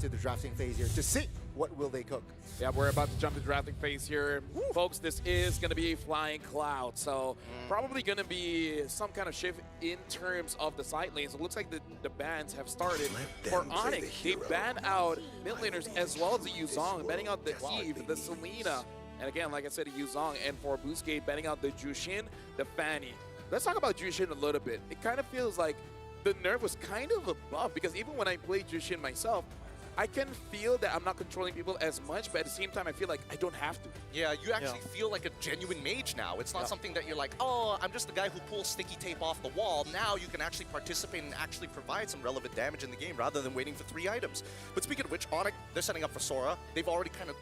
into the drafting phase here to see what will they cook. Yeah, we're about to jump to drafting phase here. Woo. Folks, this is going to be a flying cloud, so probably going to be some kind of shift in terms of the side lanes. It looks like the bans have started. For ONIC, they ban out mid laners as well as the Yuzong, banning out the Eve, the Selena, and again, like I said, the Yuzong, and for BOOSTGATE, banning out the Jushin, the Fanny. Let's talk about Jushin a little bit. It kind of feels like the nerf was kind of a buff, because even when I play Jushin myself, I can feel that I'm not controlling people as much, but at the same time, I feel like I don't have to. Yeah, you actually feel like a genuine mage now. It's not something that you're like, oh, I'm just the guy who pulls sticky tape off the wall. Now you can actually participate and actually provide some relevant damage in the game rather than waiting for 3 items. But speaking of which, ONIC, they're setting up for Sora. They've already kind of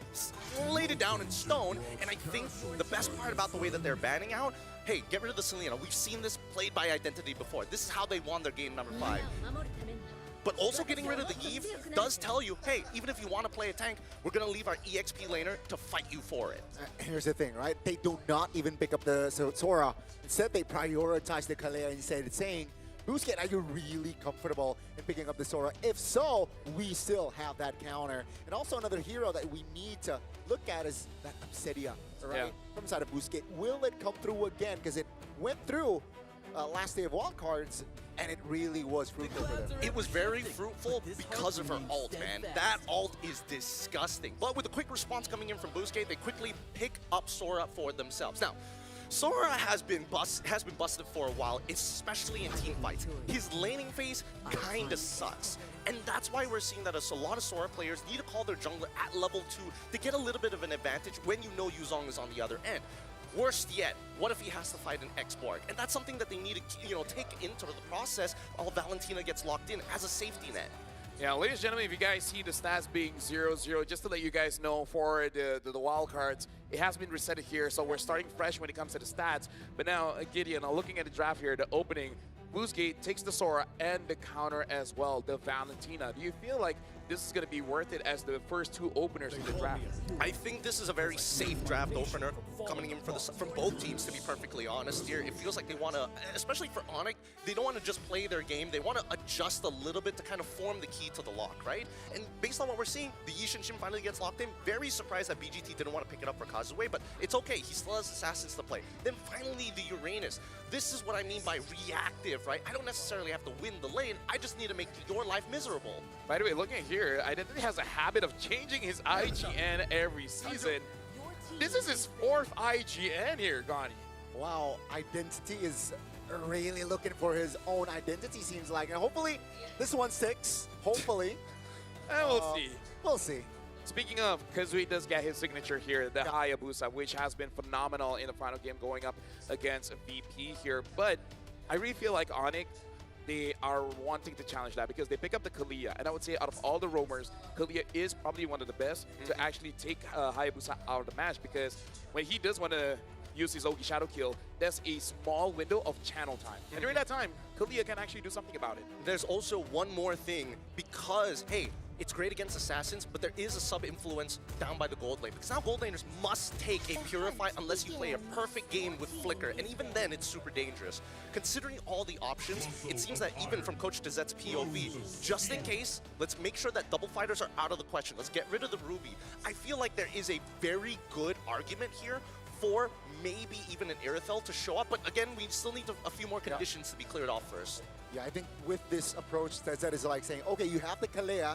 laid it down in stone, and I think the best part about the way that they're banning out, hey, get rid of the Selena. We've seen this played by Identity before. This is how they won their game number 5. But also getting rid of the Eve does tell you, hey, even if you want to play a tank, we're going to leave our EXP laner to fight you for it. Here's the thing, right? They do not even pick up the Sora. Instead, they prioritize the Kalea instead, saying, BOOSTGATE, are you really comfortable in picking up the Sora? If so, we still have that counter. And also another hero that we need to look at is that Obsidia, right? From the side of BOOSTGATE. Will it come through again? Because it went through last day of wildcards, and it really was fruitful for them. It was very fruitful because of her ult, man. That ult is disgusting. But with a quick response coming in from BOOSTGATE, they quickly pick up Sora for themselves. Now, Sora has been busted for a while, especially in team fights. His laning phase kinda sucks. And that's why we're seeing that a lot of Sora players need to call their jungler at level 2 to get a little bit of an advantage when you know Yuzong is on the other end. Worst yet, what if he has to fight an X-Borg? And that's something that they need to, take into the process while Valentina gets locked in as a safety net. Yeah, ladies and gentlemen, if you guys see the stats being 0-0, just to let you guys know, for the wild cards, it has been reset here, so we're starting fresh when it comes to the stats. But now, Gideon, looking at the draft here, the opening, BOOSTGATE takes the Sora and the counter as well, the Valentina. Do you feel like this is going to be worth it as the first 2 openers in the draft? I think this is a very safe draft opener coming in from both teams, to be perfectly honest here. It feels like they want to, especially for ONIC, they don't want to just play their game. They want to adjust a little bit to kind of form the key to the lock, right? And based on what we're seeing, the Yi Shin finally gets locked in. Very surprised that BGT didn't want to pick it up for Kazuya, but it's okay. He still has Assassins to play. Then finally, the Uranus. This is what I mean by reactive, right? I don't necessarily have to win the lane. I just need to make your life miserable. By the way, looking at here, Identity has a habit of changing his IGN every season. This is his 4th IGN here, Gani. Wow, Identity is really looking for his own identity, seems like. And hopefully, this one sticks. Hopefully. And we'll see. We'll see. Speaking of, Kazuya does get his signature here, the Hayabusa, which has been phenomenal in the final game going up against VP here. But I really feel like ONIC, they are wanting to challenge that because they pick up the Kalia. And I would say out of all the roamers, Kalia is probably one of the best to actually take Hayabusa out of the match, because when he does want to use his Ogi Shadow Kill, there's a small window of channel time. And during that time, Kalia can actually do something about it. There's also one more thing, because, hey, it's great against Assassins, but there is a sub-influence down by the gold lane. Because now gold laners must take a Purify unless you play a perfect game with Flicker. And even then, it's super dangerous. Considering all the options, it seems that even from Coach Dezette's POV, just in case, let's make sure that double fighters are out of the question. Let's get rid of the Ruby. I feel like there is a very good argument here for maybe even an Irithel to show up. But again, we still need a few more conditions to be cleared off first. Yeah, I think with this approach, Dezette is like saying, okay, you have the Kalea.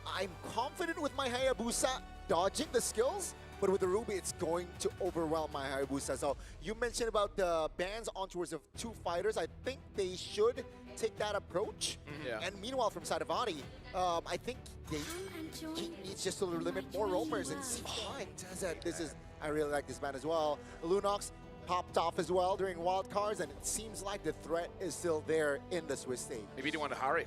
I'm confident with my Hayabusa dodging the skills, but with the Ruby, it's going to overwhelm my Hayabusa. So you mentioned about the bans on towards of 2 fighters. I think they should take that approach. And meanwhile, from side of Adi, I think he needs just to limit more roamers and see why Dezette. I really like this ban as well. Lunox popped off as well during wildcards, and it seems like the threat is still there in the Swiss stage. Maybe they want to Harif,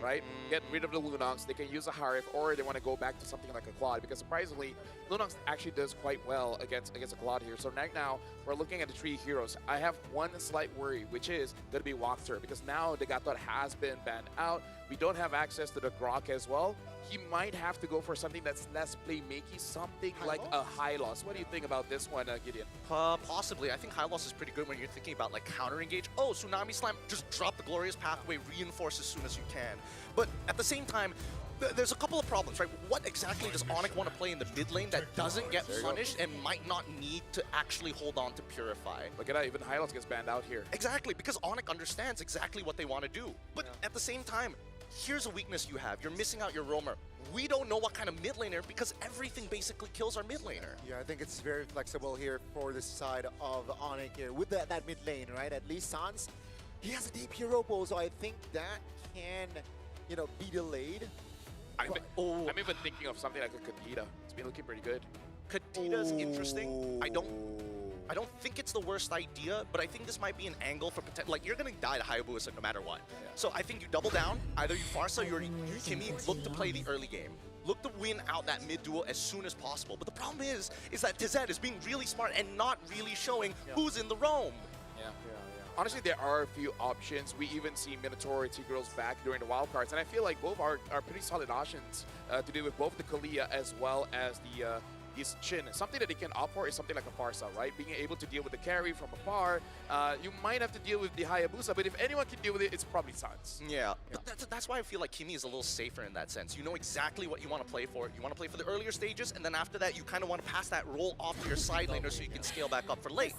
right? Get rid of the Lunox. They can use a Harif, or they want to go back to something like a Claude, because surprisingly, Lunox actually does quite well against a Claude here. So right now, we're looking at the 3 heroes. I have one slight worry, which is going to be Walkthrough, because now the Gatot has been banned out. We don't have access to the Grok as well. He might have to go for something that's less playmaky, something like a High Loss. What do you think about this one, Gideon? Possibly. I think High Loss is pretty good when you're thinking about like counter engage. Oh, Tsunami Slam, just drop the Glorious Pathway, reinforce as soon as you can. But at the same time, there's a couple of problems, right? What exactly does ONIC want to play in the mid lane that doesn't get punished and might not need to actually hold on to Purify? Look at that, even Hylos gets banned out here. Exactly, because ONIC understands exactly what they want to do. But at the same time, here's a weakness you have. You're missing out your roamer. We don't know what kind of mid laner because everything basically kills our mid laner. Yeah, I think it's very flexible here for the side of ONIC here with that mid lane, right? At least Sans, he has a deep hero pool, so I think that can, you know, be delayed. I'm even thinking of something like a Kadita. It's been looking pretty good. Kadita's interesting. I don't think it's the worst idea, but I think this might be an angle for potential. Like, you're going to die to Hayabusa no matter what. Yeah. So I think you double down. Either you Farsa or you Kimi, look to play the early game. Look to win out that mid duel as soon as possible. But the problem is that TZ is being really smart and not really showing who's in the roam. Yeah. Honestly, there are a few options. We even see Minotaur T-Girls back during the wildcards, and I feel like both are pretty solid options to do with both the Kalia as well as the Chin. Something that they can opt for is something like a Farsa, right? Being able to deal with the carry from afar. You might have to deal with the Hayabusa, but if anyone can deal with it, it's probably Sans. Yeah, but that's why I feel like Kimi is a little safer in that sense. You know exactly what you want to play for. You want to play for the earlier stages, and then after that, you kind of want to pass that role off to your side laner so you can scale back up for late.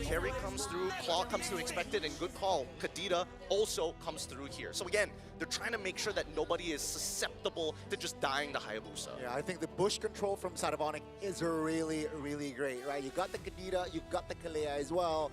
Carry comes through, Claw comes through expected, and good call. Kadita also comes through here. So again, they're trying to make sure that nobody is susceptible to just dying to Hayabusa. Yeah, I think the bush control from side of ONIC is really, really great, right? You got the Kadita, you got the Kalea as well.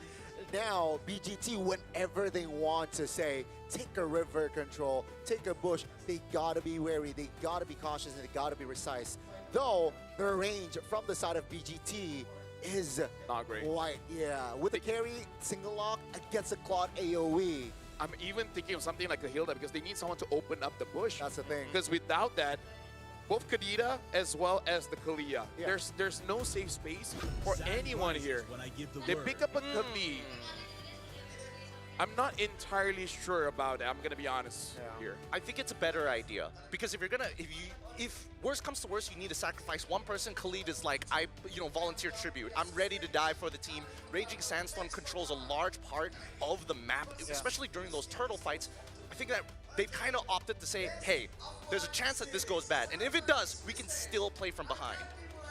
Now, BGT, whenever they want to say, take a river control, take a bush, they gotta be wary, they gotta be cautious, and they gotta be precise. Though, the range from the side of BGT is not great. Quite, yeah. With the carry, single lock against a Claude AoE. I'm even thinking of something like a Hilda because they need someone to open up the bush. That's the thing. Because without that, both Kadita as well as the Kalia, there's no safe space for anyone here. They pick up a Kali. I'm not entirely sure about it. I'm gonna be honest here. I think it's a better idea because if worst comes to worst, you need to sacrifice one person. Khalid is like, volunteer tribute. I'm ready to die for the team. Raging Sandstorm controls a large part of the map, especially during those turtle fights. I think that they've kind of opted to say, hey, there's a chance that this goes bad, and if it does, we can still play from behind.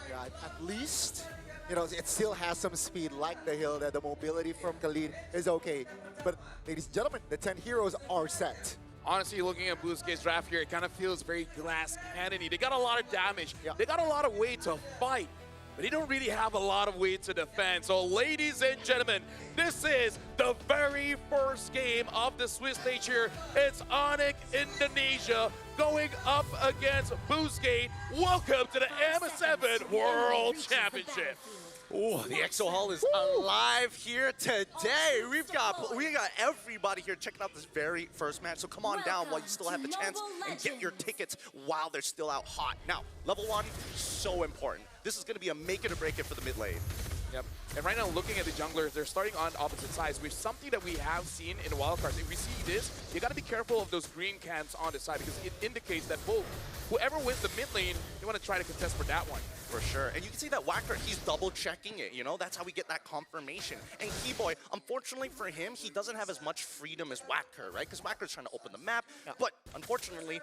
Yeah, at least, it still has some speed like the Hilda. The mobility from Khalid is okay. But ladies and gentlemen, the 10 heroes are set. Honestly, looking at BOOSTGATE's draft here, it kind of feels very glass cannon-y. They got a lot of damage. They got a lot of way to fight, but they don't really have a lot of way to defend. So, ladies and gentlemen, this is the very first game of the Swiss stage here. It's ONIC Indonesia going up against BOOSTGATE. Welcome to the M7 World Championship. Oh, the Exo Hall is alive here today. We got everybody here checking out this very first match. So come on down while you still have the chance and get your tickets while they're still out hot. Now, level 1, so important. This is going to be a make it or break it for the mid lane. Yep. And right now, looking at the junglers, they're starting on opposite sides, which is something that we have seen in wildcards. If we see this, you got to be careful of those green camps on the side because it indicates that whoever wins the mid lane, you want to try to contest for that one. For sure. And you can see that Wacker, he's double checking it, That's how we get that confirmation. And Keyboy, unfortunately for him, he doesn't have as much freedom as Wacker, right? Because Wacker's trying to open the map. But unfortunately,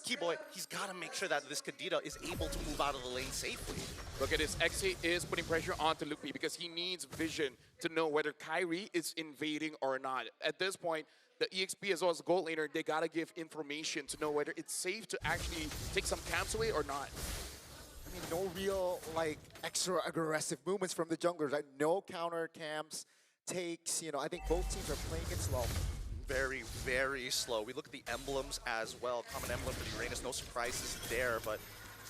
Keyboy, he's got to make sure that this Kadita is able to move out of the lane safely. Look at this. Xe is putting pressure onto Lupi because he needs vision to know whether Kyrie is invading or not. At this point, the EXP as well as the gold laner, they got to give information to know whether it's safe to actually take some camps away or not. I mean, no real, extra aggressive movements from the junglers. No counter camps, takes. I think both teams are playing it slow. Very, very slow. We look at the emblems as well. Common emblem for the Uranus, no surprises there, but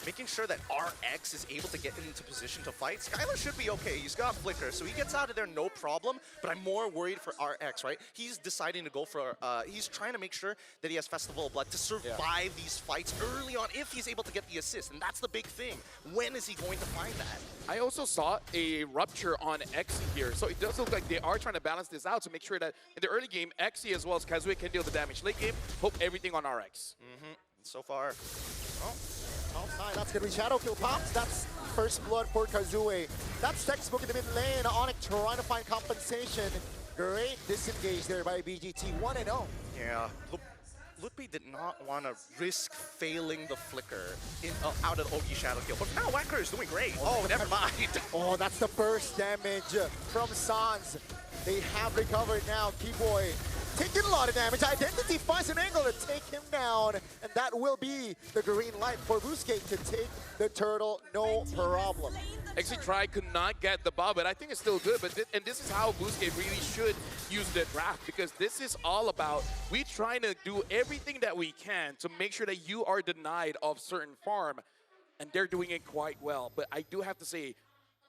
making sure that RX is able to get into position to fight. Skylar should be okay. He's got Flicker, so he gets out of there no problem, but I'm more worried for RX, right? He's deciding to go for, he's trying to make sure that he has Festival of Blood to survive these fights early on if he's able to get the assist, and that's the big thing. When is he going to find that? I also saw a rupture on Xe here, so it does look like they are trying to balance this out to make sure that in the early game, Xe as well as Kazue can deal the damage. Late game, hope everything on RX. So far. Oh. That's gonna be Shadow Kill pops. That's first blood for Kazue. That's textbook in the mid lane. ONIC trying to find compensation. Great disengage there by BGT. 1-0. Yeah. Ludwig did not want to risk failing the flicker out of Ogi Shadow Kill. But now Wacker is doing great. Oh, never mind. Oh, that's the burst damage from Sans. They have recovered now. Keyboy taking a lot of damage. Identity finds an angle to take him down, and that will be the green light for BOOSTGATE to take the turtle, no problem. Actually, Try could not get the ball, but I think it's still good. But and this is how BOOSTGATE really should use the draft, because this is all about we trying to do everything that we can to make sure that you are denied of certain farm, and they're doing it quite well. But I do have to say,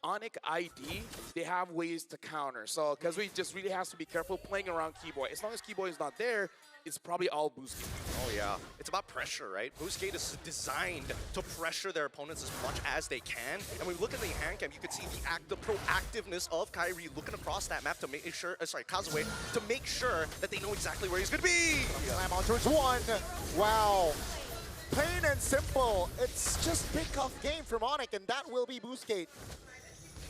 ONIC ID, they have ways to counter. So Kazooie just really has to be careful playing around Keyboy. As long as Keyboy is not there, it's probably all BOOSTGATE. Oh yeah, it's about pressure, right? BOOSTGATE is designed to pressure their opponents as much as they can. And when we look at the hand cam, you can see the proactiveness of Kairi looking across that map to make sure, Kazooie, to make sure that they know exactly where he's gonna be. Slam on turns one. Wow. Plain and simple. It's just pick off game from ONIC, and that will be BOOSTGATE.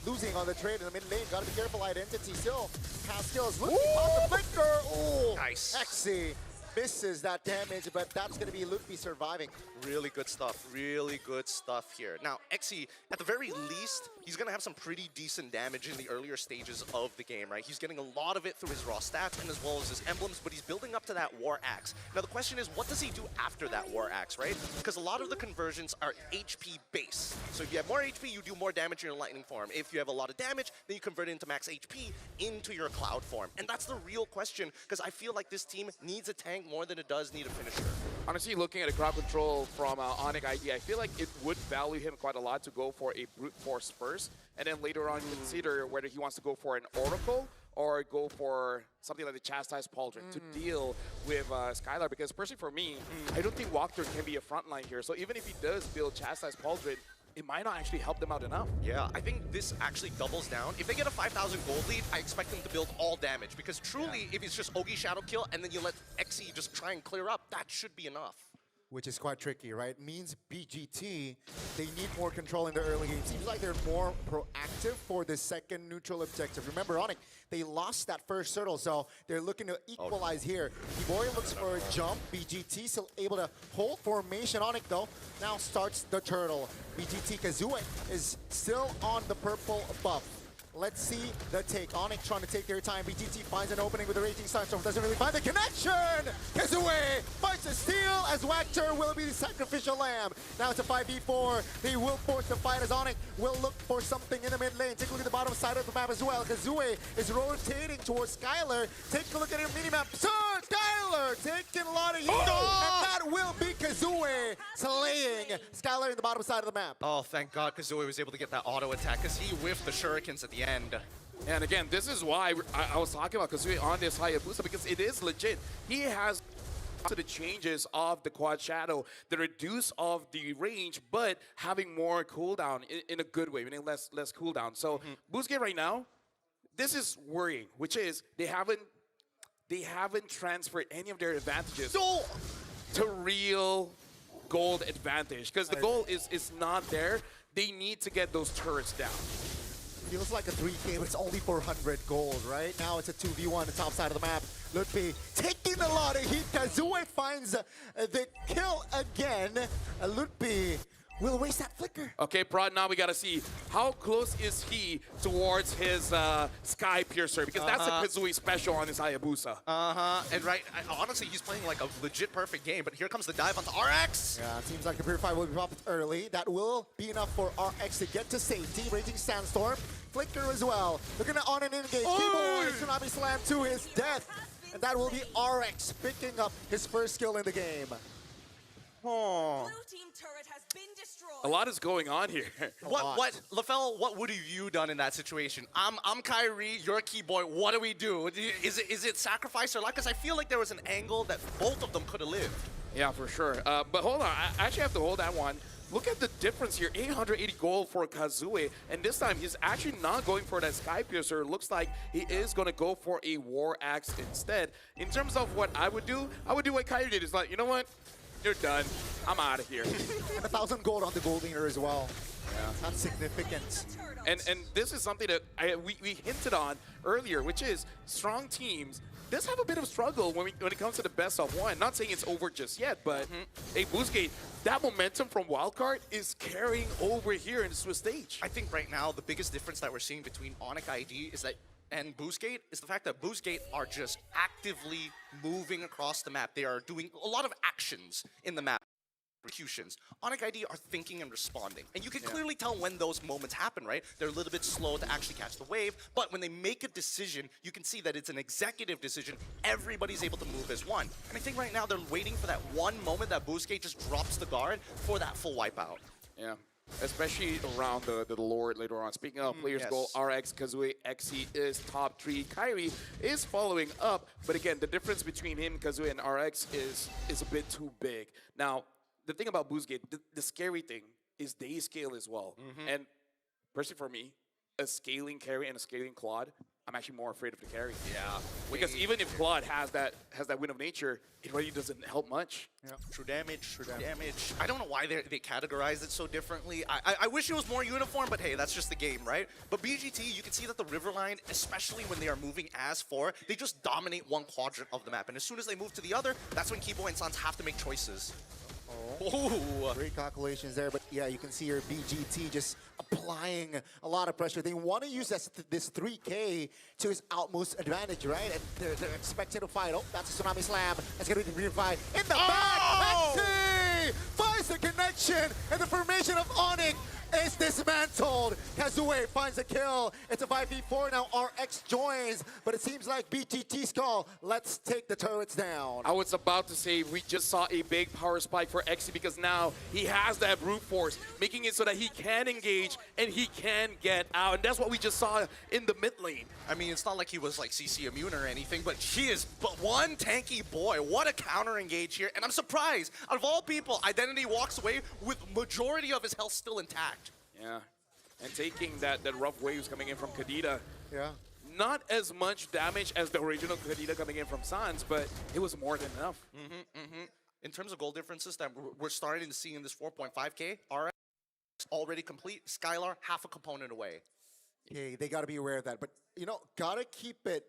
Losing on the trade in the mid lane. Gotta be careful. Identity still has skills. Looking off the flicker. Oh, nice. Exy misses that damage, but that's gonna be Ludwig surviving. Really good stuff. Really good stuff here. Now, Exy, at the very least, he's going to have some pretty decent damage in the earlier stages of the game, right? He's getting a lot of it through his raw stats and as well as his emblems, but he's building up to that War Axe. Now, the question is, what does he do after that War Axe, right? Because a lot of the conversions are HP based. So if you have more HP, you do more damage in your Lightning form. If you have a lot of damage, then you convert it into max HP into your Cloud form. And that's the real question, because I feel like this team needs a tank more than it does need a finisher. Honestly, looking at a crowd control from ONIC ID, I feel like it would value him quite a lot to go for a brute force first, and then later on consider whether he wants to go for an Oracle or go for something like the Chastised Pauldron to deal with Skylar. Because personally for me, I don't think Walker can be a frontline here. So even if he does build Chastised Pauldron, it might not actually help them out enough. Yeah, I think this actually doubles down. If they get a 5,000 gold lead, I expect them to build all damage. Because truly, if it's just Ogi Shadow Kill and then you let Exy just try and clear up, that should be enough. Which is quite tricky, right? Means BGT, they need more control in the early game. Seems like they're more proactive for the second neutral objective. Remember, ONIC, they lost that first turtle, so they're looking to equalize here. Keyboy looks for a jump. BGT still able to hold formation. ONIC, though, now starts the turtle. BGT Kazooie is still on the purple buff. Let's see the take. ONIC trying to take their time. BGT finds an opening with a Raging Sunstorm. Doesn't really find the connection. Kazooie finds a steal as Wactor will be the sacrificial lamb. Now it's a 5v4. They will force the fight as ONIC will look for something in the mid lane. Take a look at the bottom side of the map as well. Kazooie is rotating towards Skylar. Take a look at your minimap. Sir, Skylar taking a lot of heat. And that will be Kazooie slaying Skylar in the bottom side of the map. Oh, thank God Kazooie was able to get that auto attack because he whiffed the shurikens at the end. And again, this is why I was talking about Kazooie on this Hayabusa, because it is legit. He has to the changes of the Quad Shadow, the reduce of the range, but having more cooldown in a good way, meaning less cooldown. So BOOSTGATE right now, this is worrying, which is they haven't transferred any of their advantages to real gold advantage, because the goal is not there. They need to get those turrets down. Feels like a 3K, but it's only 400 gold, right? Now it's a 2v1 on the top side of the map. Ludwig taking a lot of heat. Kazooie finds the kill again. Ludwig will waste that flicker. Okay, Prod, now we got to see how close is he towards his Sky Piercer, because that's a Kazooie special on his Hayabusa. And honestly, he's playing like a legit perfect game, but here comes the dive onto RX. Yeah, it seems like the Purify will be popped early. That will be enough for RX to get to safety. Raging Sandstorm, flicker as well. Looking at on and engage. Keyboy, Tsunami Slam to his death. And that will be RX picking up his first kill in the game. Blue team turret has been destroyed. A lot is going on here. What, LaFell, what would have you done in that situation? I'm Kyrie, you're Keyboy, what do we do? Is it sacrifice or luck? Because I feel like there was an angle that both of them could have lived. Yeah, for sure. But hold on, I actually have to hold that one. Look at the difference here, 880 gold for Kazooie, and this time he's actually not going for that Sky Piercer. Looks like he is going to go for a War Axe instead. In terms of what I would do what Kyrie did. Is like, you know what? You're done. I'm out of here. And 1,000 gold on the gold leaner as well. Yeah, that's significant. And this is something that we hinted on earlier, which is strong teams does have a bit of struggle when it comes to the best of one. Not saying it's over just yet, but hey, BOOSTGATE, that momentum from Wildcard is carrying over here in the Swiss stage. I think right now the biggest difference that we're seeing between ONIC ID is that and BOOSTGATE is the fact that BOOSTGATE are just actively moving across the map. They are doing a lot of actions in the map. Executions. ONIC ID are thinking and responding. And you can clearly tell when those moments happen, right? They're a little bit slow to actually catch the wave, but when they make a decision, you can see that it's an executive decision. Everybody's able to move as one. And I think right now they're waiting for that one moment that BOOSTGATE just drops the guard for that full wipeout. Yeah. Especially around the Lord later on. Speaking of players goal, RX, Kazue, Xe is top 3. Kyrie is following up, but again, the difference between him, Kazue, and RX is a bit too big. Now, the thing about BOOSTGATE, the scary thing is they scale as well. And personally for me, a scaling carry and a scaling Claude, I'm actually more afraid of the carry. Yeah. Because even if Claude has that win of nature, it really doesn't help much. Yeah. True damage. I don't know why they categorize it so differently. I wish it was more uniform, but hey, that's just the game, right? But BGT, you can see that the river line, especially when they are moving as 4, they just dominate one quadrant of the map. And as soon as they move to the other, that's when Kibo and Sans have to make choices. Oh, great calculations there, but yeah, you can see your BGT just applying a lot of pressure. They want to use this 3K to his utmost advantage, right? And they're expecting to fight. Oh, that's a Tsunami Slam. That's going to be the green fight. In the back, Xe finds the connection, and the formation of ONIC is dismantled. Kazue finds a kill. It's a 5v4 now. RX joins, but it seems like BGT's call. Let's take the turrets down. I was about to say we just saw a big power spike for Xe because now he has that brute force, making it so that he can engage and he can get out. And that's what we just saw in the mid lane. I mean, it's not like he was like CC immune or anything, but he is but one tanky boy. What a counter engage here. And I'm surprised, out of all people, Identity walks away with majority of his health still intact. Yeah, and taking that rough waves coming in from Kadita. Yeah. Not as much damage as the original Kadita coming in from Sans, but it was more than enough. In terms of goal differences that we're starting to see in this 4.5K, RX already complete, Skylar half a component away. Okay, they got to be aware of that. But, you know, got to keep it.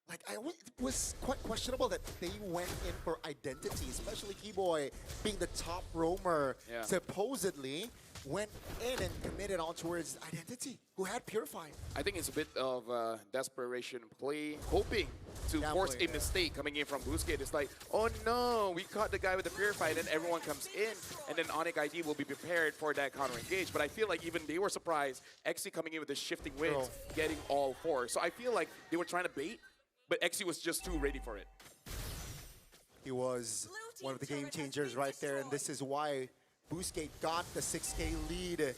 Like, it was quite questionable that they went in for Identity, especially Keyboy being the top roamer, supposedly went in and committed on towards Identity, who had Purified. I think it's a bit of desperation play, hoping to force a mistake coming in from BOOSTGATE. It's like, oh no, we caught the guy with the Purified, and everyone comes in, and then ONIC ID will be prepared for that counter engage. But I feel like even they were surprised, Xe coming in with the shifting winds, getting all 4. So I feel like they were trying to bait, but Xe was just too ready for it. He was one of the game changers right there, and this is why BOOSTGATE got the 6K lead.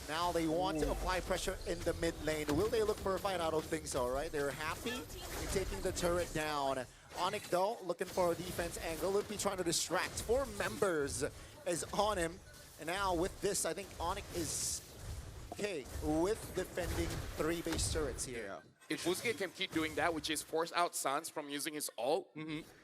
Now they want to apply pressure in the mid lane. Will they look for a fight? I don't think so, right? They're happy in taking the turret down. ONIC, though, looking for a defense angle. Would be trying to distract. 4 members is on him. And now with this, I think ONIC is okay with defending 3 base turrets here. If BOOSTGATE can keep doing that, which is force out Sans from using his ult,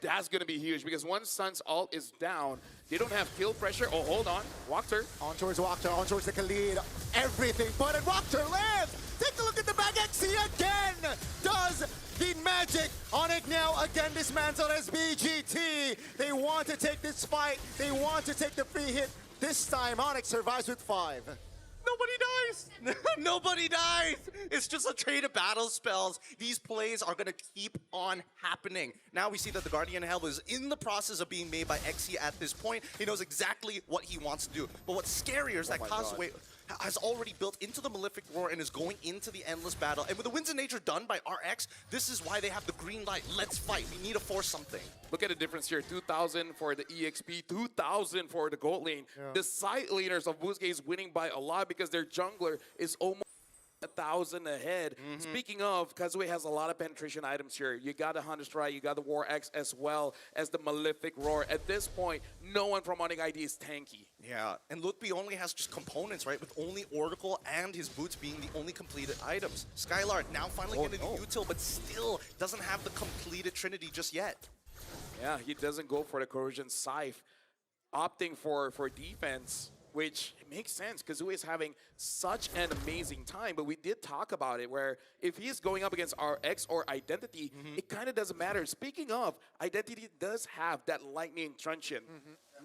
that's going to be huge. Because once Sans' ult is down, they don't have kill pressure. Oh, hold on. Walker. On towards Walker, on towards the Khalid. Everything but it. Walker lives! Take a look at the back. Xe again does the magic. ONIC now again dismantled as BGT. They want to take this fight. They want to take the free hit. This time, ONIC survives with 5. Nobody dies! Nobody dies! It's just a trade of battle spells. These plays are going to keep on happening. Now we see that the Guardian Hell is in the process of being made by Xe at this point. He knows exactly what he wants to do. But what's scarier is that Kazue has already built into the Malefic Roar and is going into the endless battle. And with the Winds of Nature done by RX, this is why they have the green light. Let's fight. We need to force something. Look at the difference here. 2,000 for the EXP, 2,000 for the gold lane. The side laners of BOOSTGATE is winning by a lot because their jungler is almost 1,000 ahead. Speaking of, Kazue has a lot of penetration items here. You got the Hunter Strike, you got the War X as well as the Malefic Roar. At this point, no one from ONIC ID is tanky. Yeah, and Lutby only has just components, right? With only Oracle and his boots being the only completed items. Skylar now finally getting the util, but still doesn't have the completed Trinity just yet. Yeah, he doesn't go for the Corrosion Scythe, opting for defense. which makes sense because Kazue is having such an amazing time. But we did talk about it where if he's going up against RX or Identity, it kind of doesn't matter. Speaking of, Identity does have that lightning truncheon.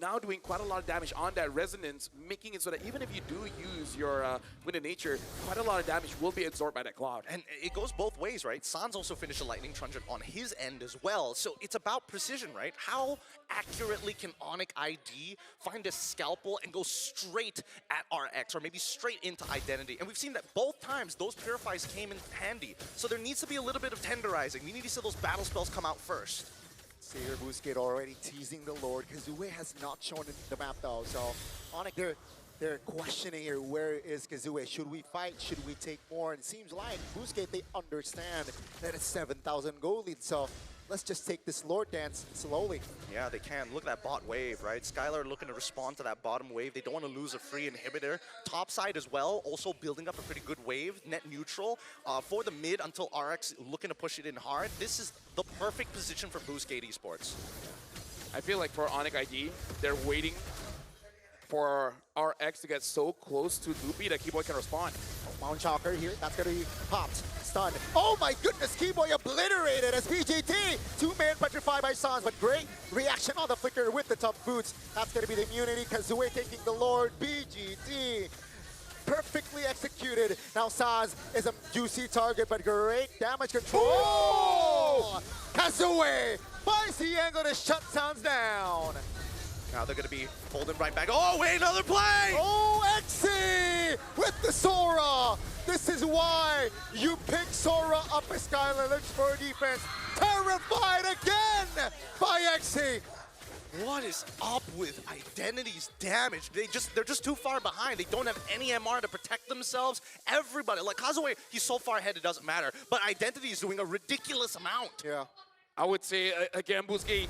Now doing quite a lot of damage on that resonance, making it so that even if you do use your Wind of Nature, quite a lot of damage will be absorbed by that cloud. And it goes both ways, right? Sans also finished a lightning truncheon on his end as well. So it's about precision, right? How accurately can ONIC ID find a scalpel and go straight at RX or maybe straight into Identity? And we've seen that both times those purifies came in handy. So there needs to be a little bit of tenderizing. We need to see those battle spells come out first. See here, BOOSTGATE already teasing the Lord. Kazue has not shown the map though, so ONIC, they're questioning here, where is Kazue? Should we fight? Should we take more? And it seems like BOOSTGATE, they understand that it's 7,000 gold lead, so let's just take this Lord dance slowly. Yeah, they can. Look at that bot wave, right? Skylar looking to respond to that bottom wave. They don't want to lose a free inhibitor. Top side as well, also building up a pretty good wave, net neutral. For the mid until RX looking to push it in hard. This is the perfect position for BOOSTGATE Esports. I feel like for ONIC ID, they're waiting for RX to get so close to Loopy that Keyboy can respond. Mount Chalker here, that's gonna be popped, stunned. Oh my goodness, Keyboy obliterated as PGT. Two-man petrified by Sans, but great reaction on the flicker with the tough boots. That's gonna be the immunity. Kazue taking the Lord. BGT perfectly executed. Now Sans is a juicy target, but great damage control. Oh! Kazue finds the angle to shut Sans down. Now they're going to be holding right back. Oh, wait, another play! OXE with the Sora. This is why you pick Sora up as Skylar looks for defense. Terrified again by XE. What is up with Identity's damage? They're just too far behind. They don't have any MR to protect themselves. Everybody, like Kazue, he's so far ahead it doesn't matter. But Identity is doing a ridiculous amount. Yeah. I would say, again, BOOSTGATE,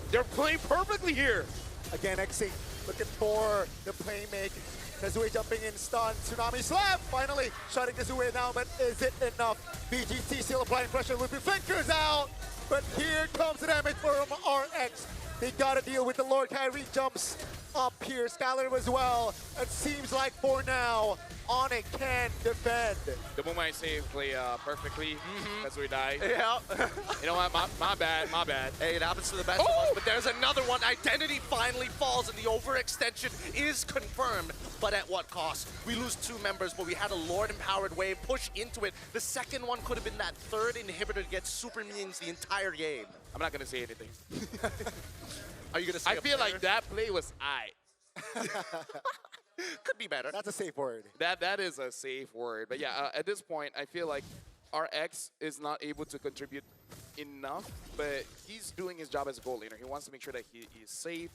they're playing perfectly here. Again, XE looking for the playmaker. Kazue jumping in, stun, Tsunami Slam, finally shutting Kazue down, but is it enough? BGT still applying pressure, Loopy flickers out, but here comes the damage from RX. They gotta deal with the Lord. Kyrie jumps up here, Skylar as well. It seems like for now, ONIC can defend. The moment I say play perfectly, that's where we die. Yeah. You know what, my bad. Hey, it happens to the best of us, but there's another one. Identity finally falls, and the overextension is confirmed. But at what cost? We lose two members, but we had a Lord-empowered wave push into it. The second one could have been that third inhibitor to get super minions the entire game. I'm not going to say anything. Are you going to say I feel like that play was Could be better. That's a safe word. That is a safe word. But yeah, at this point, I feel like RX is not able to contribute enough, but he's doing his job as a goal laner. He wants to make sure that he is safe.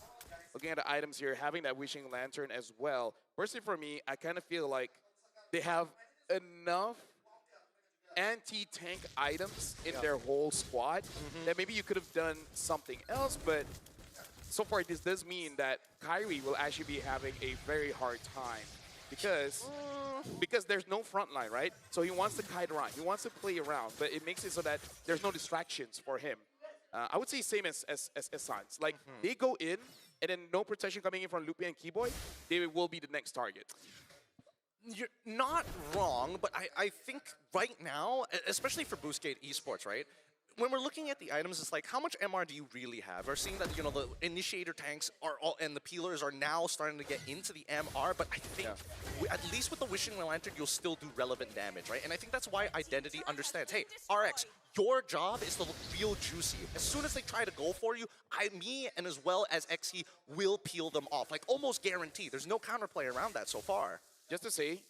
Looking at the items here, having that Wishing Lantern as well. Personally for me, I kind of feel like they have enough anti-tank items in their whole squad that maybe you could have done something else, but so far this does mean that Kyrie will actually be having a very hard time because there's no front line, right? So he wants to kite around, he wants to play around, but it makes it so that there's no distractions for him. I would say same as Sans. Like they go in and then no protection coming in from Loopy and Keyboy, they will be the next target. You're not wrong, but I think right now, especially for BOOSTGATE Esports, right? When we're looking at the items, it's like, how much MR do you really have? We're seeing that, you know, the initiator tanks are all, and the peelers are now starting to get into the MR, but I think, at least with the Wishing Lantern, you'll still do relevant damage, right? And I think that's why Identity understands, hey, RX, your job is to look real juicy. As soon as they try to go for you, me and as well as XE will peel them off, like almost guaranteed. There's no counterplay around that so far. Just to say,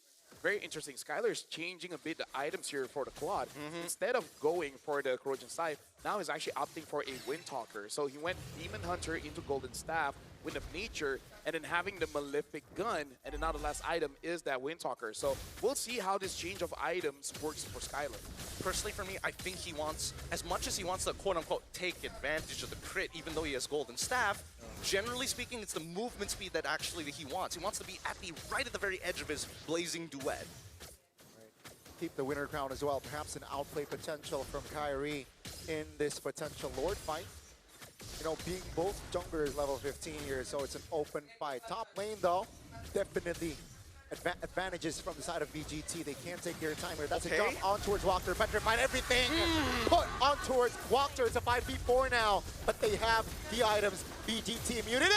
very interesting. Skylar's changing a bit the items here for the Claude. Instead of going for the Corrosion Scythe, now he's actually opting for a Windtalker. So he went Demon Hunter into Golden Staff, Wind of Nature, and then having the Malefic Gun, and then now the last item is that Windtalker. So we'll see how this change of items works for Skylar. Personally for me, I think he wants, as much as he wants to quote-unquote take advantage of the crit, even though he has Golden Staff, generally speaking, it's the movement speed that actually he wants. He wants to be right at the very edge of his blazing duet. Right. Keep the winner crown as well. Perhaps an outplay potential from Kyrie in this potential Lord fight. You know, being both junglers level 15 here, so it's an open fight. Top lane though, definitely advantages from the side of BGT. They can't take their time here. That's Okay. a jump on towards Walker. Petrified everything. Put on towards Walker. It's a 5v4 now, but they have the items. BGT immunity.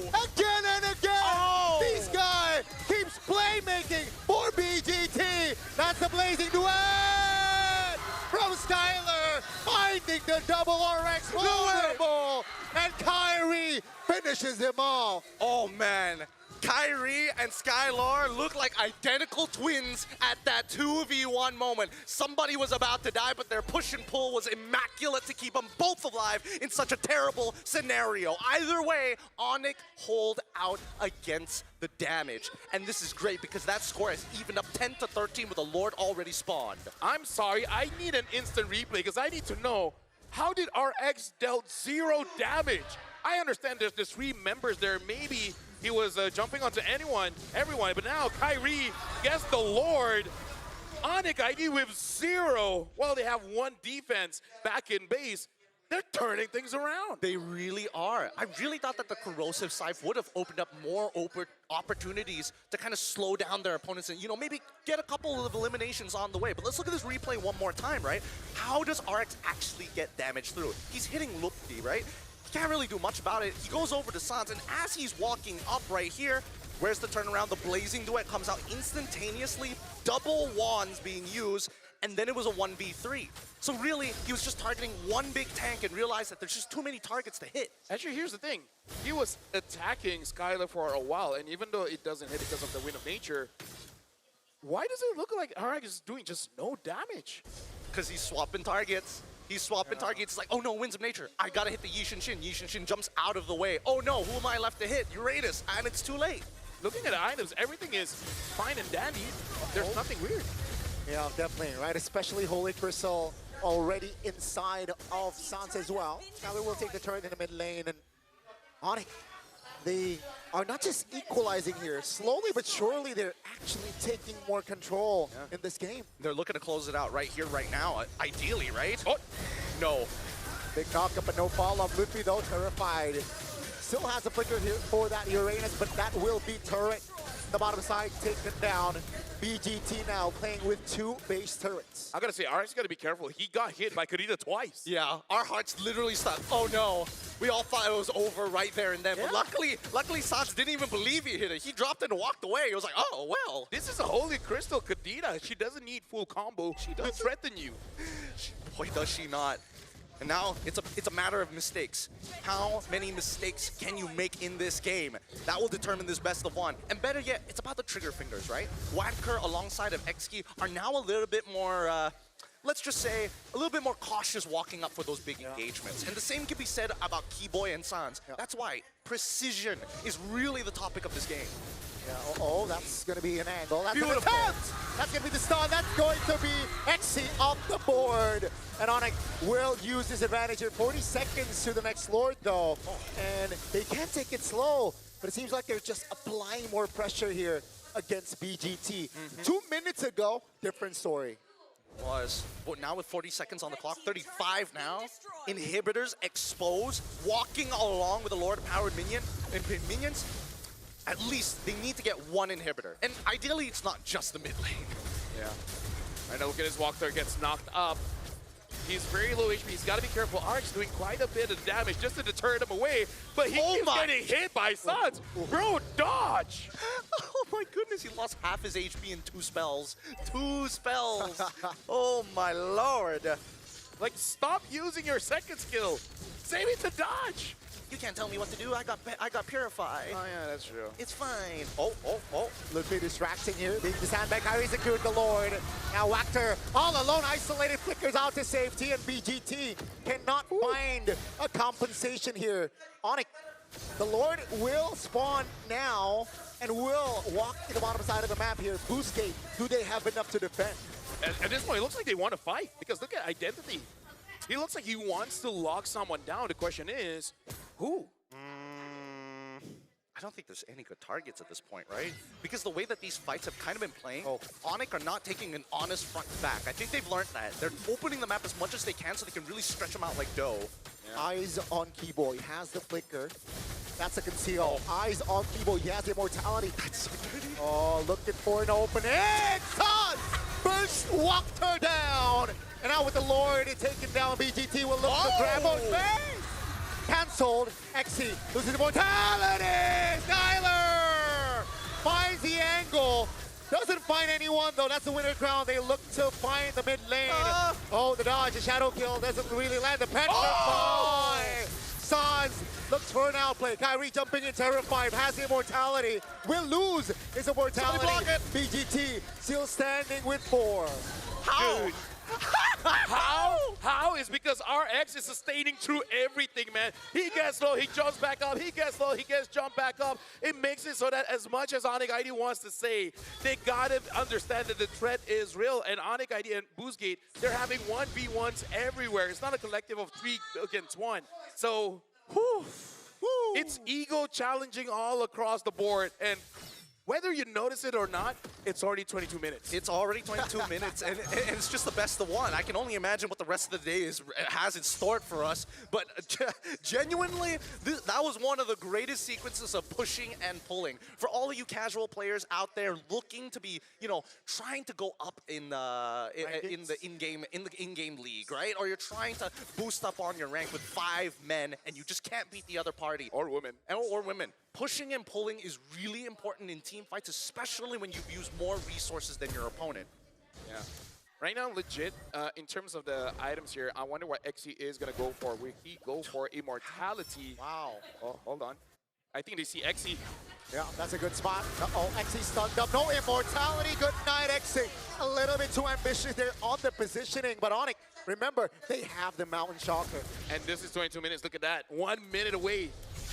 Again and again. This guy keeps playmaking for BGT. That's the blazing duet from Skylar, finding the double RX vulnerable, and Kyrie finishes them all. Oh man, Kyrie and Skylar look like identical twins at that 2v1 moment. Somebody was about to die, but their push and pull was immaculate to keep them both alive in such a terrible scenario. Either way, ONIC hold out against the damage. And this is great because that score has evened up 10-13 with a Lord already spawned. I'm sorry, I need an instant replay because I need to know, how did RX dealt 0 damage? I understand there's 3 members there. Maybe he was jumping onto everyone, but now Kyrie gets the Lord. ONIC ID with 0, while they have 1 defense back in base. They're turning things around. They really are. I really thought that the corrosive scythe would have opened up more opportunities to kind of slow down their opponents and, you know, maybe get a couple of eliminations on the way. But let's look at this replay one more time, right? How does RX actually get damage through? He's hitting Lupti, right? He can't really do much about it. He goes over to Sans, and as he's walking up right here, where's the turnaround? The blazing duet comes out instantaneously, double wands being used, and then it was a 1v3. So really, he was just targeting one big tank and realized that there's just too many targets to hit. Actually, here's the thing. He was attacking Skylar for a while, and even though it doesn't hit because of the Wind of Nature, why does it look like RX is doing just no damage? Because he's swapping targets. He's swapping targets. It's like, oh no, Winds of Nature. I gotta hit the Yi Shin Shin. Yi Shin Shin jumps out of the way. Oh no, who am I left to hit? Uranus, and it's too late. Looking at the items, everything is fine and dandy. There's nothing weird. Yeah, definitely, right? Especially Holy Crystal already inside of Sans as well. Skylar will take the turret in the mid lane, and ONIC, they are not just equalizing here. Slowly but surely, they're actually taking more control in this game. They're looking to close it out right here, right now, ideally, right? Oh, No. Big knock up, but no follow-up. Luffy, though, terrified. Still has a flicker here for that Uranus, but that will be turret. The bottom side taken down. BGT now playing with 2 base turrets. I gotta say, RX gotta be careful. He got hit by Karita twice. Yeah, our hearts literally stopped. Oh no. We all thought it was over right there and then. But luckily Sans didn't even believe he hit it. He dropped it and walked away. He was like, oh, well. This is a Holy Crystal Kadena. She doesn't need full combo to threaten you. Boy, does she not. And now it's a matter of mistakes. How many mistakes can you make in this game? That will determine this best of 1. And better yet, it's about the trigger fingers, right? Wadker alongside of Xki are now a little bit more, let's just say, a little bit more cautious walking up for those big engagements. And the same can be said about Keyboy and Sans. That's why precision is really the topic of this game. Yeah, oh, that's going to be an angle. That's Beautiful. an attempt! That's going to be the stun. That's going to be Xi off the board. And ONIC will use this advantage here. 40 seconds to the next Lord, though. And they can't take it slow. But it seems like they're just applying more pressure here against BGT. 2 minutes ago, different story. But now with 40 seconds on the clock, 35 now. Inhibitors exposed, walking along with a Lord Powered minions. At least they need to get 1 inhibitor. And ideally, it's not just the mid lane. Yeah. Right now, look at his walk there, gets knocked up. He's very low HP. He's got to be careful. RX doing quite a bit of damage just to deter him away, but he keeps getting hit by Sans. Bro, dodge! Oh my goodness, he lost half his HP in 2 spells. 2 spells. Oh my lord. Like, stop using your second skill. Save it to dodge. You can't tell me what to do. I got Purify. Oh yeah, that's true. It's fine. Oh. Luffy distracting here. Being the sandbag. Kyrie's secured the Lord. Now Wachter all alone, isolated, flickers out to safety, and BGT cannot find a compensation here. ONIC, the Lord will spawn now and will walk to the bottom side of the map here. BOOSTGATE, do they have enough to defend? At this point, it looks like they want to fight because look at Identity. He looks like he wants to lock someone down. The question is, who? I don't think there's any good targets at this point, right? Because the way that these fights have kind of been playing, ONIC are not taking an honest front back. I think they've learned that. They're opening the map as much as they can so they can really stretch them out like dough. Eyes on Keyboy, has the flicker. That's a conceal. Eyes on Thibaut. He has immortality. That's so dirty. Oh, looking for an opening. Son! Burst walked her down. And now with the Lord taking down, BGT will look to grab on face. Cancelled. Exy loses immortality. Skyler finds the angle. Doesn't find anyone though. That's the winner crown. They look to find the mid lane. Oh, the dodge, the shadow kill doesn't really land. The petrify. Sans looks for an outplay. Kyrie jumping in, terrified, has the immortality. Will lose his immortality. BGT still standing with 4. How? Dude. How is because RX is sustaining through everything, man. He gets low, he jumps back up, he gets low, he gets jumped back up. It makes it so that as much as ONIC ID wants to say, they gotta understand that the threat is real. And ONIC ID and BOOSTGATE, they're having 1v1s everywhere. It's not a collective of 3 against 1. So, it's ego challenging all across the board. And whether you notice it or not, it's already 22 minutes. It's already 22 minutes, and it's just the best of one. I can only imagine what the rest of the day has in store for us. But genuinely, that was one of the greatest sequences of pushing and pulling. For all of you casual players out there looking to be, trying to go up in the in-game league, right? Or you're trying to boost up on your rank with 5 men, and you just can't beat the other party. Or women. Or women. Pushing and pulling is really important in team fights, especially when you use more resources than your opponent. Yeah. Right now, legit, in terms of the items here, I wonder what XE is going to go for. Will he go for immortality? Wow. Oh, hold on. I think they see XE. Yeah, that's a good spot. Uh-oh, Exy stunned up. No immortality. Good night, Exy. A little bit too ambitious there on the positioning. But ONIC, remember, they have the Mountain Shocker. And this is 22 minutes. Look at that. 1 minute away.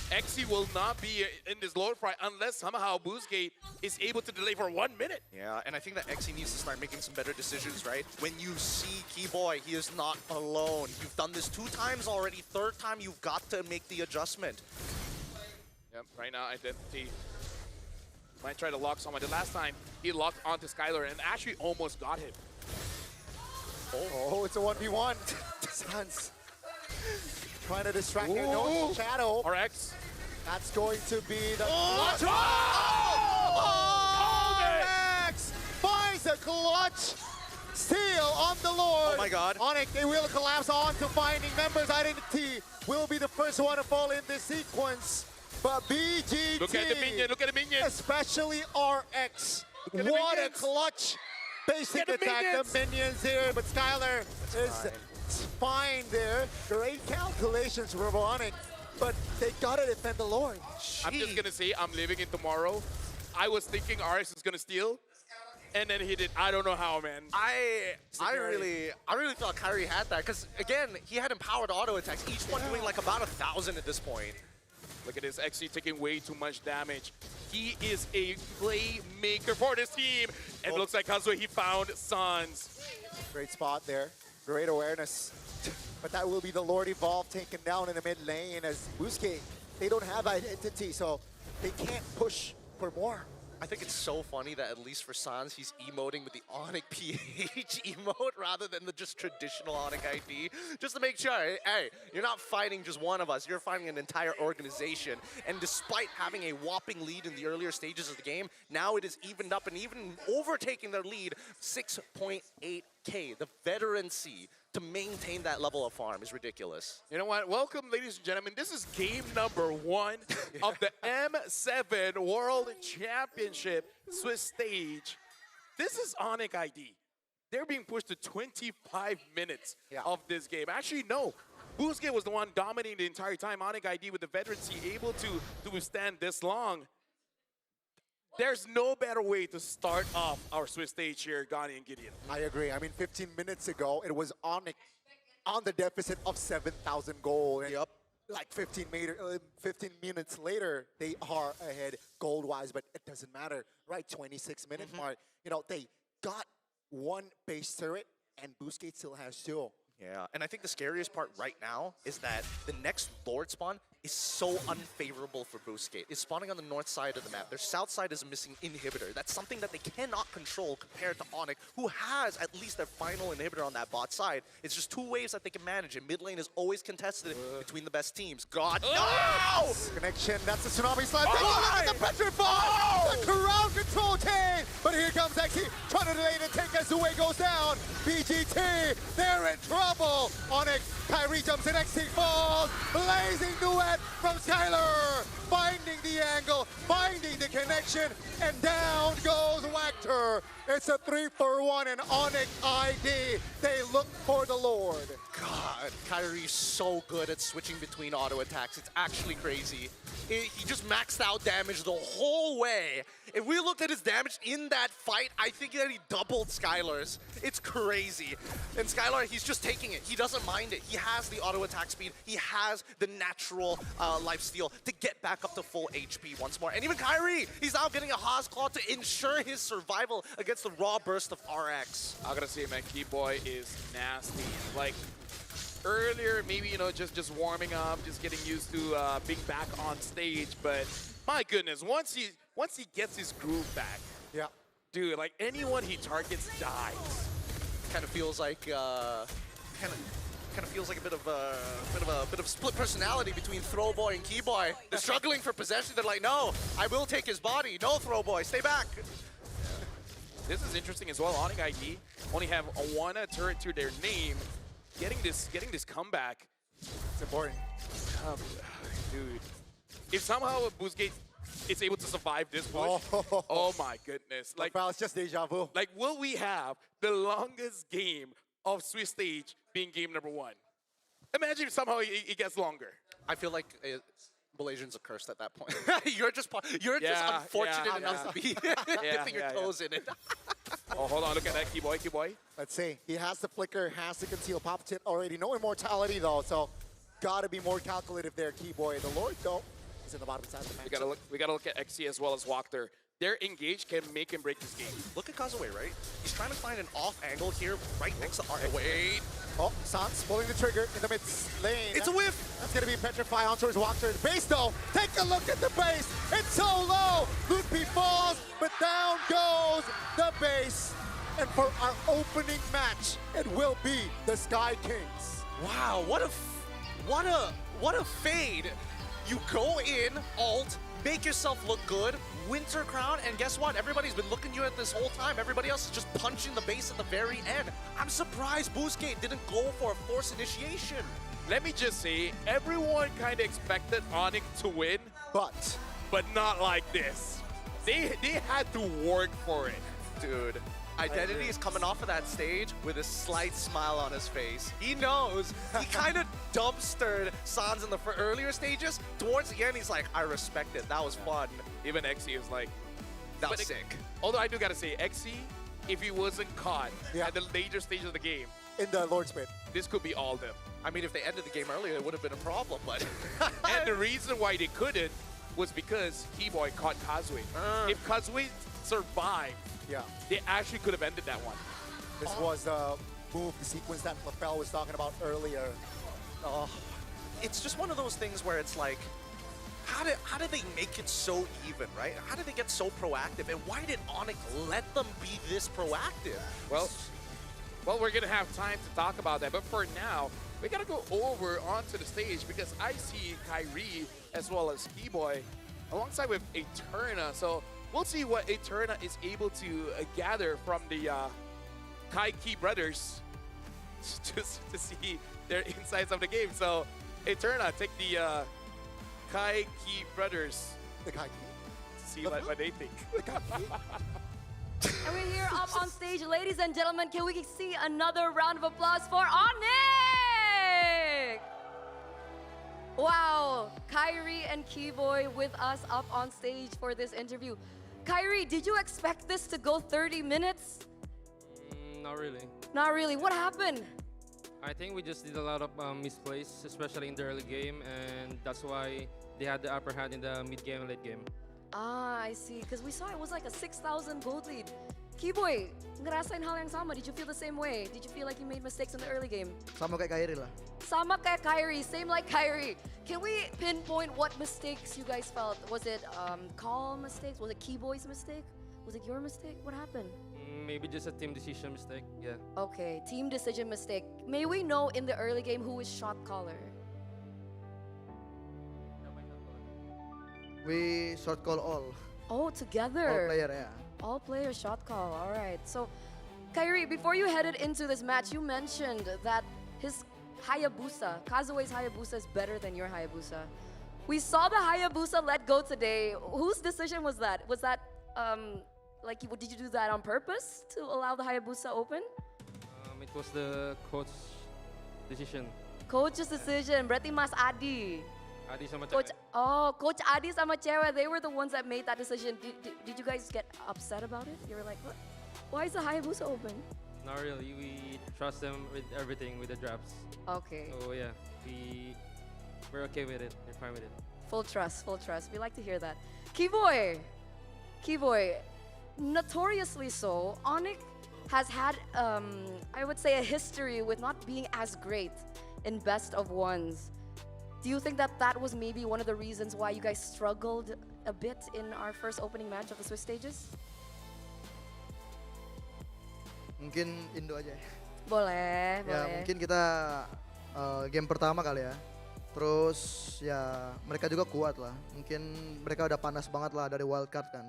XE will not be in this load fight unless somehow BOOSTGATE is able to delay for 1 minute. Yeah, and I think that XE needs to start making some better decisions, right? When you see Keyboy, he is not alone. You've done this 2 times already. 3rd time, you've got to make the adjustment. Yep, right now, Identity might try to lock someone. The last time, he locked onto Skylar and actually almost got him. Oh, it's a 1v1. Sans trying to distract him. No shadow. RX. That's going to be the clutch. RX finds a clutch. Steal on the Lord. Oh my God. ONIC, they will collapse on to finding members. Identity will be the first one to fall in this sequence. But BGT. Look at the minion, look at the minion. Especially RX. Look at the What a minions. clutch basic Look at the attack. minions. The minions here, but Skylar is fine there. Great calculations for ONIC, but they gotta defend the Lord. I'm just gonna say I'm living in tomorrow. I was thinking RX is gonna steal, and then he did. I don't know how, man. I really thought Kyrie had that because again he had empowered auto attacks, each one doing like about 1,000 at this point. Look at this, XE taking way too much damage. He is a playmaker for this team. And it looks like Kazuya, he found Sans. Great spot there. Great awareness. But that will be the Lord Evolve taken down in the mid lane as BOOSTGATE, they don't have identity, so they can't push for more. I think it's so funny that at least for Sans, he's emoting with the ONIC PH emote rather than the just traditional ONIC ID. Just to make sure, hey, you're not fighting just one of us, you're fighting an entire organization. And despite having a whopping lead in the earlier stages of the game, now it is evened up and even overtaking their lead, 6.8K. The veterancy to maintain that level of farm is ridiculous. You know what? Welcome, ladies and gentlemen. This is game number 1 of the M7 World Championship Swiss stage. This is ONIC ID. They're being pushed to 25 minutes of this game. Actually, no. BOOSTGATE was the one dominating the entire time. ONIC ID with the veterancy able to withstand this long. There's no better way to start off our Swiss stage here, Gani and Gideon. I agree. I mean, 15 minutes ago, it was ONIC on the deficit of 7,000 gold. And like 15 minutes later, they are ahead gold-wise, but it doesn't matter, right? 26-minute mark. They got 1 base turret, and BOOSTGATE still has 2. Yeah, and I think the scariest part right now is that the next Lord spawn is so unfavorable for BOOSTGATE. It's spawning on the north side of the map. Their south side is a missing inhibitor. That's something that they cannot control compared to ONIC, who has at least their final inhibitor on that bot side. It's just 2 waves that they can manage it. Mid lane is always contested between the best teams. God, no! Connection, that's the tsunami slide. Take a look at the petrify! The crowd control chain! But here comes XE, trying to delay the take as the way goes down. BGT, they're in trouble. Onyx, Kyrie jumps in, XE falls. Blazing duet from Skylar. Finding the angle, finding the connection, and down goes Wactor. It's a 3-for-1 and Onyx ID. They look for the Lord. God, Kyrie's so good at switching between auto attacks. It's actually crazy. He just maxed out damage the whole way. If we looked at his damage in that fight, I think that he doubled Skylar's. It's crazy. And Skylar, he's just taking it. He doesn't mind it. He has the auto attack speed. He has the natural lifesteal to get back up to full HP once more. And even Kyrie, he's now getting a Haas Claw to ensure his survival against the raw burst of RX. I gotta say, man, Keyboy is nasty. Like, earlier, maybe, you know, just warming up, just getting used to being back on stage. But my goodness, once he gets his groove back, Yeah. dude, like anyone he targets dies. Kind of feels like kind of feels like a bit of split personality between Throwboy and Keyboy. They're struggling for possession. They're like, no, I will take his body. No, Throwboy, stay back. This is interesting as well. ONIC ID only have a 1 turret to their name. Getting this comeback, It's important. dude. If somehow BOOSTGATE is able to survive this push, oh my goodness! Like, Well, it's just deja vu. like, will we have the longest game of Swiss stage being game number 1? Imagine if somehow it gets longer. I feel like Malaysians are cursed at that point. you're just unfortunate enough to be dipping your toes in it. Oh, hold on, look at that, Keyboy. Let's see. He has the flicker, has the conceal. Pop tip already. No immortality, though, so gotta be more calculative there, Keyboy. The Lord, though, is in the bottom side of the match. We gotta look at XC as well as Wactor. Their engage can make and break this game. Look at Kazue, right? He's trying to find an off angle here right next to Arc. Wait. Oh, Sans pulling the trigger in the mid lane. It's a whiff. That's going to be Petrify on towards Walker. Base, though. Take a look at the base. It's so low. Lootby falls, but down goes the base. And for our opening match, it will be the Sky Kings. Wow, what a fade. You go in, ult, make yourself look good, Winter Crown, and guess what? Everybody's been looking you at this whole time. Everybody else is just punching the base at the very end. I'm surprised BOOSTGATE didn't go for a forced initiation. Let me just say, everyone kind of expected ONIC to win, but not like this. They had to work for it. Dude, Identity is coming off of that stage with a slight smile on his face. He knows. He kind of dumpstered Sans in the earlier stages. Towards the end, he's like, I respect it. That was fun. Even XE was like, That was sick. Although I do gotta say, XE, if he wasn't caught at the later stage of the game, In the Lord's Pit. this could be all them. I mean, if they ended the game earlier, it would have been a problem, but... And the reason why they couldn't was because Keyboy caught Kazue. If Kazue survived, they actually could have ended that one. This was the move, the sequence that LaFell was talking about earlier. It's just one of those things where it's like, how did they make it so even, right? How did they get so proactive? And why did ONIC let them be this proactive? Well, we're gonna have time to talk about that, but for now, we gotta go over onto the stage because I see Kyrie as well as Keyboy alongside with Eterna. So we'll see what Eterna is able to gather from the Kai Key brothers just to see their insights of the game. So Eterna, take the Kai Key brothers The Kai to see what they think. And we're here up on stage, ladies and gentlemen. Can we see another round of applause for ONIC? Wow, Kyrie and Keyboy with us up on stage for this interview. Kyrie, did you expect this to go 30 minutes? Not really. Not really. What happened? I think we just did a lot of misplays, especially in the early game, and that's why they had the upper hand in the mid game and late game. Ah, I see. Because we saw it was like a 6,000 gold lead. Keyboy, ngerasain hal yang sama. Did you feel the same way? Did you feel like you made mistakes in the early game? Sama kayak Kyrie lah. Sama kayak Kyrie, same like Kyrie. Can we pinpoint what mistakes you guys felt? Was it call mistakes? Was it Keyboy's mistake? Was it your mistake? What happened? Maybe just a team decision mistake. Yeah. Okay, team decision mistake. May we know in the early game who is shot caller? We short call all Together. player ya. All player shot call. All right. So, Kyrie, before you headed into this match, you mentioned that his Hayabusa, Kazue's Hayabusa, is better than your Hayabusa. We saw the Hayabusa let go today. Whose decision was that? Was that like, did you do that on purpose to allow the Hayabusa open? It was the coach decision. Coach's decision. Berarti Mas Adi. Adi sama Coach, cewek. Coach Adi sama Cewek, they were the ones that made that decision. Did you guys get upset about it? You were like, what? Why is the Hayabusa open? Not really. We trust them with everything, with the drafts. Okay. So yeah, we're okay with it. We're fine with it. Full trust, full trust. We like to hear that. Keyboy, notoriously so, ONIC has had, I would say, a history with not being as great in best of ones. Do you think that that was maybe one of the reasons why you guys struggled a bit in our first opening match of the Swiss stages? Mungkin Indo aja ya. Boleh, Ya boleh. mungkin kita game pertama kali ya. Terus ya mereka juga kuat lah. Mungkin mereka udah panas banget lah dari wildcard kan.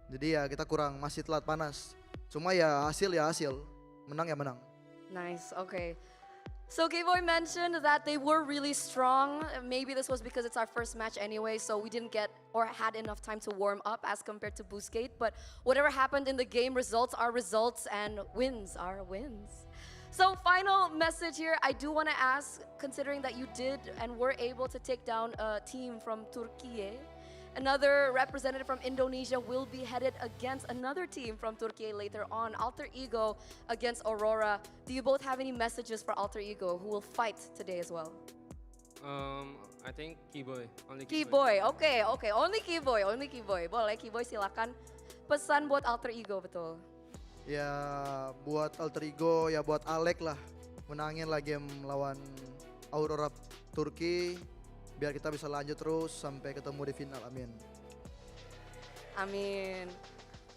Jadi ya kita kurang, masih telat panas. Cuma ya hasil, menang ya menang. Nice, okay. So Keyboy mentioned that they were really strong. Maybe this was because it's our first match anyway, so we didn't get or had enough time to warm up as compared to BOOSTGATE. But whatever happened in the game, results are results and wins are wins. So final message here, I do want to ask, considering that you did and were able to take down a team from Turkey, another representative from Indonesia will be headed against another team from Turkey later on, Alter Ego against Aurora. Do you both have any messages for Alter Ego, who will fight today as well? I think Keyboy. Only Keyboy, okay. Only Keyboy. Boleh Keyboy, silakan. Pesan buat Alter Ego, betul. Ya buat Alter Ego, ya buat Alek lah. Menangin lah game lawan Aurora Turki. Biar kita bisa lanjut terus sampai ketemu di final, amin. Amin.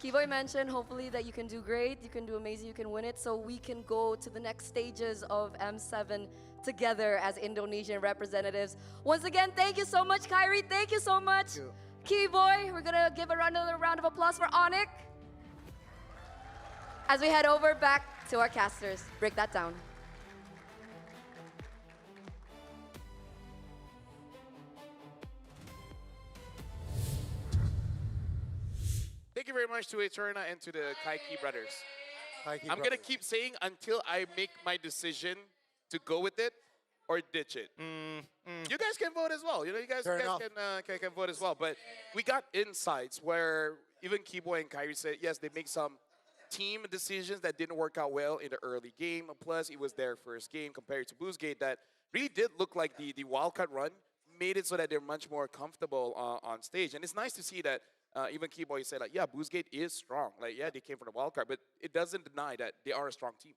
Keyboy mentioned hopefully that you can do great, you can do amazing, you can win it, so we can go to the next stages of M7 together as Indonesian representatives. Once again, thank you so much, Kyrie. Thank you so much. Thank you. Keyboy, we're gonna give another round of applause for ONIC. As we head over back to our casters, break that down. Thank you very much to Eterna and to the Kaiki brothers. Kaiki I'm going to brothers. keep saying until I make my decision to go with it or ditch it. You guys can vote as well. You know, you guys Fair enough. can vote as well. But we got insights where even Keyboy and Kyrie said, yes, they make some team decisions that didn't work out well in the early game. Plus, it was their first game compared to BOOSTGATE that really did look like the wildcard run made it so that they're much more comfortable on stage. And it's nice to see that even Keyboy said, like, yeah, BOOSTGATE is strong. Like, yeah, they came from the wildcard, but it doesn't deny that they are a strong team.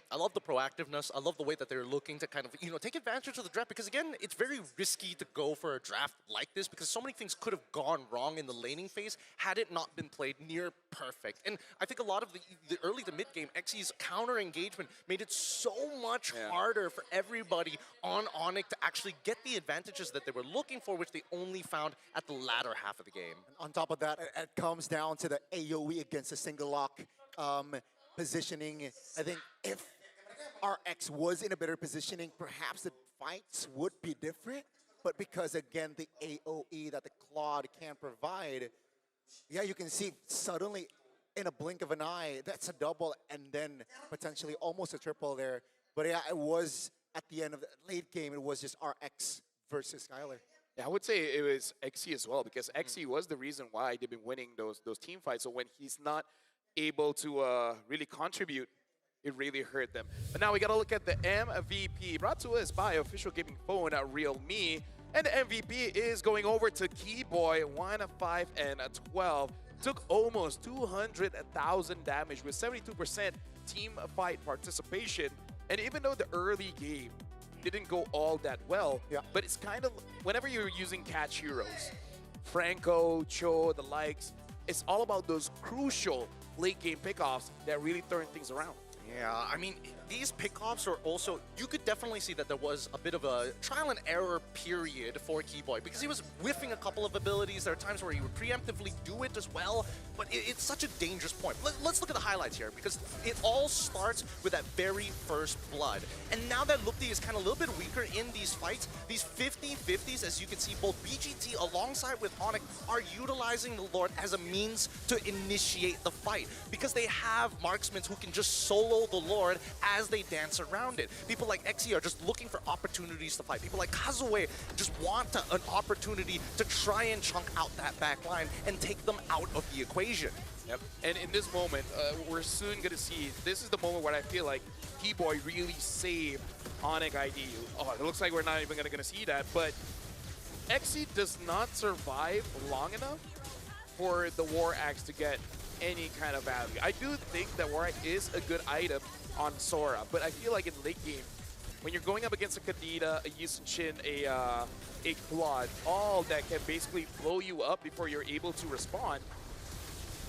I love the proactiveness. I love the way that they're looking to kind of, take advantage of the draft because, again, it's very risky to go for a draft like this because so many things could have gone wrong in the laning phase had it not been played near perfect. And I think a lot of the early to mid game, XE's counter engagement made it so much harder for everybody on ONIC to actually get the advantages that they were looking for, which they only found at the latter half of the game. On top of that, it comes down to the AoE against the single lock positioning. I think if RX was in a better positioning, perhaps the fights would be different. But because, again, the AoE that the Claude can provide, yeah, you can see suddenly in a blink of an eye, that's a double and then potentially almost a triple there. But yeah, it was at the end of the late game, it was just RX versus Skylar. Yeah, I would say it was XE as well because XE was the reason why they've been winning those team fights. So when he's not able to really contribute, it really hurt them. But now we got to look at the MVP brought to us by official gaming phone Realme. And the MVP is going over to Keyboy, 1-5-12. took almost 200,000 damage with 72% team fight participation. And even though the early game didn't go all that well, but it's kind of, whenever you're using catch heroes, Franco, Cho, the likes, it's all about those crucial late game pickoffs that really turn things around. Yeah, I mean, these pickoffs are also, you could definitely see that there was a bit of a trial and error period for Keyboy because he was whiffing a couple of abilities. There are times where he would preemptively do it as well, but it's such a dangerous point. Let's look at the highlights here because it all starts with that very first blood. And now that Lupti is kind of a little bit weaker in these fights, these 50-50s, as you can see, both BGT alongside with ONIC are utilizing the Lord as a means to initiate the fight because they have marksmen who can just solo the Lord as they dance around it. People like Xe are just looking for opportunities to fight. People like Kazue just want an opportunity to try and chunk out that back line and take them out of the equation. Yep. And in this moment, we're soon going to see, this is the moment where I feel like Keyboy really saved ONIC IDU. Oh, it looks like we're not even going to see that, but Xe does not survive long enough for the War Axe to get any kind of value. I do think that War Axe is a good item on Sora, but I feel like in late game, when you're going up against a Kadita, a Yusin, a Claude, all that can basically blow you up before you're able to respond,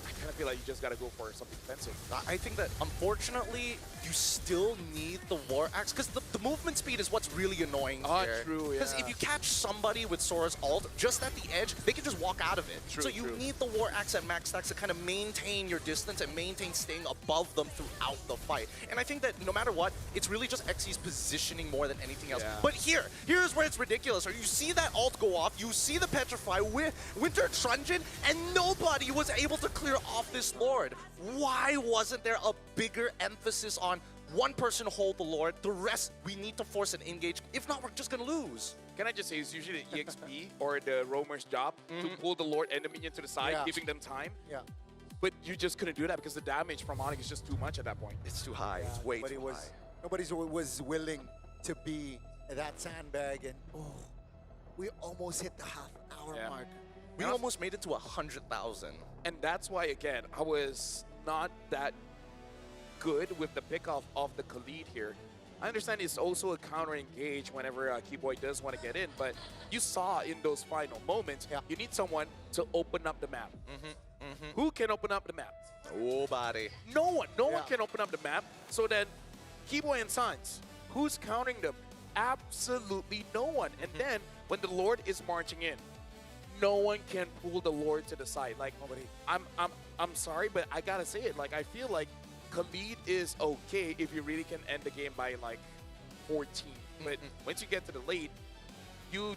I kind of feel like you just got to go for something defensive. I think that, unfortunately, you still need the War Axe, because the movement speed is what's really annoying here. True, yeah. Because if you catch somebody with Sora's ult just at the edge, they can just walk out of it. True, so you need the War Axe at max stacks to kind of maintain your distance and maintain staying above them throughout the fight. And I think that no matter what, it's really just Xe's positioning more than anything else. Yeah. But here's where it's ridiculous. Or you see that ult go off, you see the Petrify with Winter Truncheon, and nobody was able to clear off this Lord. Why wasn't there a bigger emphasis on one person hold the Lord, the rest we need to force an engage. If not, we're just gonna lose. Can I just say, it's usually the EXP or the roamer's job to pull the Lord and the minion to the side, giving them time. Yeah. But you just couldn't do that because the damage from ONIC is just too much at that point. It's too high. It's way too high. Nobody was willing to be that sandbag, and we almost hit the half-hour mark. We almost made it to 100,000. And that's why, again, I was not that good with the pickoff of the Khalid here. I understand it's also a counter-engage whenever Keyboy does want to get in, but you saw in those final moments, you need someone to open up the map. Who can open up the map? Nobody. No one. No one can open up the map. So then, Keyboy and Sans, who's countering them? Absolutely no one. And then, when the Lord is marching in, no one can pull the Lord to the side. Like, nobody. I'm sorry, but I gotta say it. Like, I feel like Khalid is okay if you really can end the game by like 14. But once you get to the late, you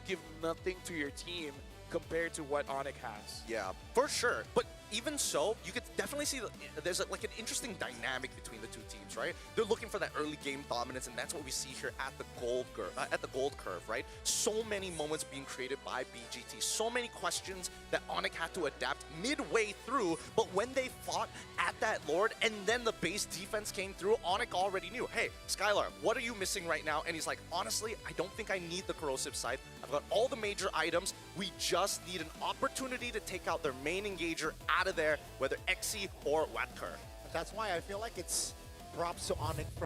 give nothing to your team compared to what ONIC has. Yeah, for sure. But even so, you could definitely see that there's like an interesting dynamic between the two teams, right? They're looking for that early game dominance, and that's what we see here at the gold curve, right? So many moments being created by BGT, so many questions that ONIC had to adapt midway through. But when they fought at that Lord, and then the base defense came through, ONIC already knew, hey, Skylar, what are you missing right now? And he's like, honestly, I don't think I need the corrosive side. I've got all the major items. We just need an opportunity to take out their main engager out of there, whether Xe or Watker. That's why I feel like it's props to ONIC